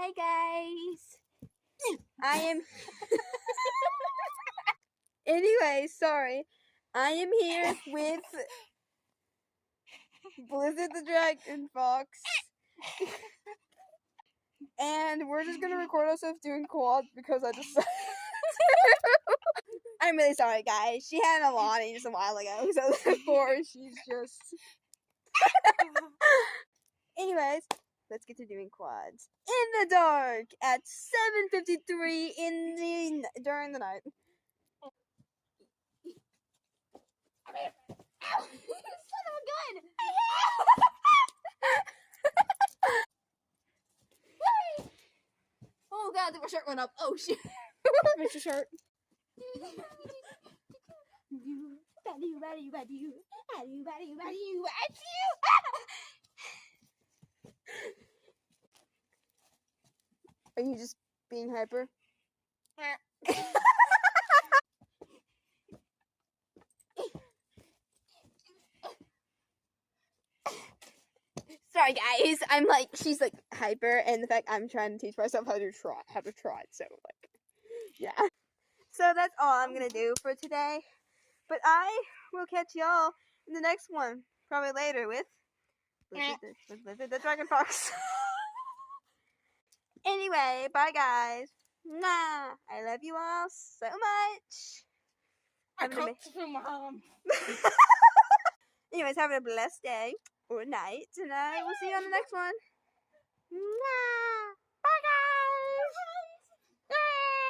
Hey guys, I am. Anyway, sorry. I am here with Blizzard the Dragon Fox, and we're just gonna record ourselves doing quads because I decided to. I'm really sorry, guys. She had an Alani just a while ago, so therefore she's just. Anyways, let's get to doing quads in the dark at 7:53 during the night. Ow! Son of a gun! Oh god, my shirt went up. Oh shit. Where's your shirt? Are you just being hyper? Sorry guys, I'm like, she's like hyper, and the fact I'm trying to teach myself how to trot, so like, yeah. So that's all I'm gonna do for today, but I will catch y'all in the next one, probably later with Blizzard the Dragon Fox. Anyway, bye guys. Mwah. I love you all so much. I cooked for Mom. Anyways, have a blessed day or night, and I will see you on the next one. Mwah.